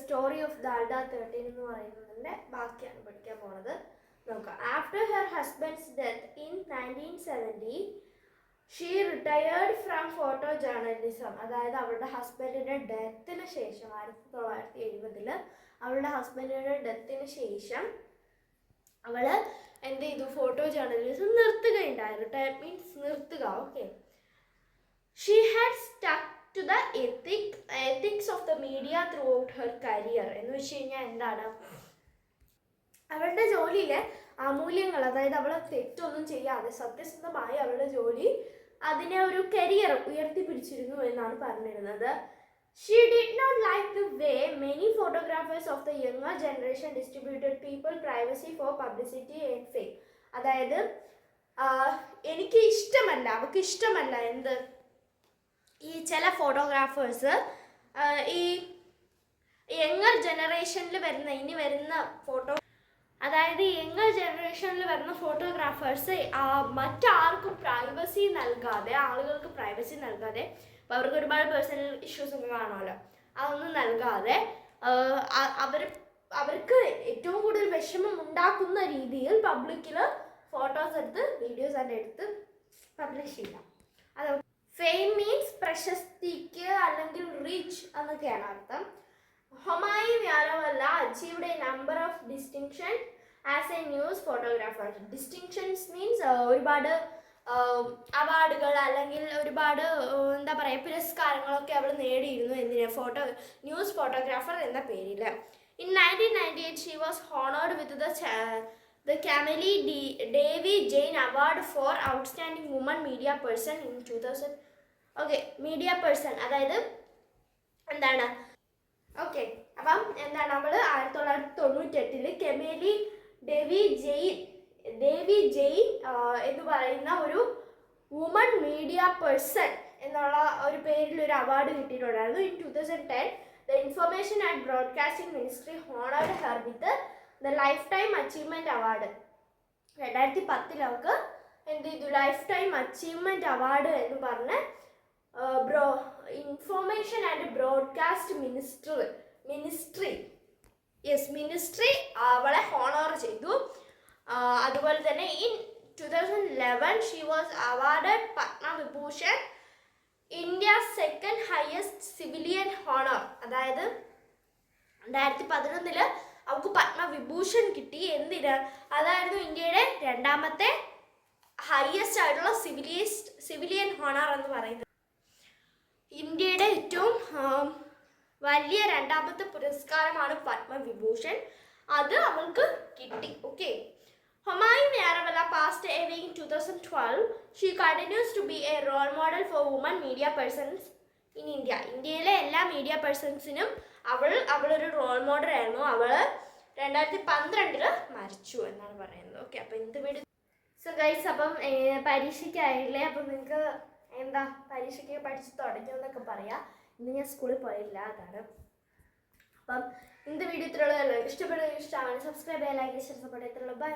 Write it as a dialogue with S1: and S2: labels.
S1: Story of ദാൽഡ 13 എന്ന് പറയുന്നതിൻ്റെ ബാക്കിയാണ് പഠിക്കാൻ പോണത്. നോക്കാം. After her husband's death in 1970 she retired from photo journalism. അതായത് അവളുടെ ഹസ്ബൻഡിൻ്റെ ഡെത്തിന് ശേഷം 1970 അവളുടെ ഹസ്ബൻഡിൻ്റെ ഡെത്തിന് ശേഷം അവൾ എന്ത് ചെയ്തു? ഫോട്ടോ ജേർണലിസം നിർത്തുകയുണ്ടായി. റിട്ടയർഡ് മീൻസ് നിർത്തുക. Okay. She had stuck to the ethics of the media throughout her career. എന്ന് വെച്ച് കഴിഞ്ഞാൽ എന്താണ്? അവളുടെ ജോലിയിലെ അമൂല്യങ്ങൾ, അതായത് അവൾ തെറ്റൊന്നും ചെയ്യാതെ സത്യസന്ധമായി അവളുടെ ജോലി അതിനെ ഒരു കരിയർ ഉയർത്തിപ്പിടിച്ചിരുന്നു എന്നാണ് പറഞ്ഞിരുന്നത്. She did not like the way many photographers of the younger generation distributed people privacy for publicity and fame. അതായത് എനിക്ക് ഇഷ്ടമല്ല, അവൾക്ക് ഇഷ്ടമല്ല എന്ത്? ഈ ചില ഫോട്ടോഗ്രാഫേഴ്സ് ഈ യങ്ങർ ജനറേഷനിൽ ഇനി വരുന്ന അതായത് യങ്ങർ ജനറേഷനിൽ വരുന്ന ഫോട്ടോഗ്രാഫേഴ്സ് മറ്റാർക്കും പ്രൈവസി നൽകാതെ, ആളുകൾക്ക് പ്രൈവസി നൽകാതെ, അപ്പോൾ അവർക്ക് ഒരുപാട് പേഴ്സണൽ ഇഷ്യൂസ് ഒക്കെ കാണുമല്ലോ, അതൊന്നും നൽകാതെ അവർക്ക് ഏറ്റവും കൂടുതൽ വിഷമം ഉണ്ടാക്കുന്ന രീതിയിൽ പബ്ലിക്കിൽ ഫോട്ടോസ് എടുത്ത് വീഡിയോസ് എല്ലാം എടുത്ത് പബ്ലിഷ് ചെയ്യാം. അത് ഫെയിം മീൻസ് പ്രശസ്തിക്ക് അല്ലെങ്കിൽ റീച്ച് എന്നൊക്കെയാണ് അർത്ഥം. Homai Vyarawalla achieved a number of distinction as a news photographer. Distinctions means ഒരുപാട് അവാർഡുകൾ അല്ലെങ്കിൽ ഒരുപാട് എന്താ പറയുക പുരസ്കാരങ്ങളൊക്കെ അവൾ നേടിയിരുന്നു. എന്തിനാ? ന്യൂസ് ഫോട്ടോഗ്രാഫർ എന്ന പേരിൽ. In 1998 she was honoured with the Camille Davy Jane Award for Outstanding Woman Media Person in 2000. Okay, media person അതായത് എന്താണ്? ഓക്കെ, അപ്പം എന്താണ്? നമ്മൾ 1998 കെമേലി ഡേവി ജെയിൻ എന്ന് പറയുന്ന ഒരു വുമൺ മീഡിയ പേഴ്സൺ എന്നുള്ള ഒരു പേരിൽ ഒരു അവാർഡ് കിട്ടിയിട്ടുണ്ടായിരുന്നു. In 2010 the information and broadcasting ministry honoured her with the life time achievement award. 2010 അവർക്ക് എന്ത് ചെയ്തു? ലൈഫ് ടൈം അച്ചീവ്മെൻറ്റ് അവാർഡ് എന്ന് പറഞ്ഞ് ഇൻഫോർമേഷൻ ആൻഡ് ബ്രോഡ്കാസ്റ്റ് മിനിസ്ട്രി അവളെ ഹോണർ ചെയ്തു. അതുപോലെ തന്നെ in 2011 she was awarded Padma Vibhushan, India second highest civilian honour. അതായത് 2011 അവൾക്ക് പത്മവിഭൂഷൺ കിട്ടി. എന്തിന്? അതായിരുന്നു ഇന്ത്യയുടെ രണ്ടാമത്തെ ഹയസ്റ്റ് ആയിട്ടുള്ള സിവിലിയൻ ഹോണർ എന്ന് പറയുന്നത്. ഇന്ത്യയുടെ ഏറ്റവും വലിയ രണ്ടാമത്തെ പുരസ്കാരമാണ് പത്മവിഭൂഷൺ. അത് അവൾക്ക് കിട്ടി. Okay. ഹൊമായി വ്യാരവല passed away in 2012. She continues to be a role model for women media persons in India. ഇന്ത്യയിലെ എല്ലാ മീഡിയ പേഴ്സൺസിനും അവളൊരു റോൾ മോഡൽ ആയിരുന്നു. അവൾ 2012 മരിച്ചു എന്നാണ് പറയുന്നത്. ഓക്കെ, അപ്പോൾ ഇന്നത്തെ വീഡിയോ സോ ഗൈസ്, അപ്പം പരീക്ഷയ്ക്കായില്ലേ? അപ്പം നിങ്ങൾക്ക് എന്താ പരീക്ഷയ്ക്ക് പഠിച്ച് തുടങ്ങിയെന്നൊക്കെ പറയാം. ഇന്ന് ഞാൻ സ്കൂളിൽ പോയില്ല, അതാണ്. അപ്പം ഇന്നത്തെ വീഡിയോ ഇത്രയുള്ളൂ. ഇഷ്ടപ്പെടുക, ഇഷ്ടമാണ് സബ്സ്ക്രൈബ് ചെയ്യാൻ, ലൈക്ക് ചെയ്യാൻ, സപ്പോർട്ട് ചെയ്തിട്ടുള്ളൂ. ബൈ.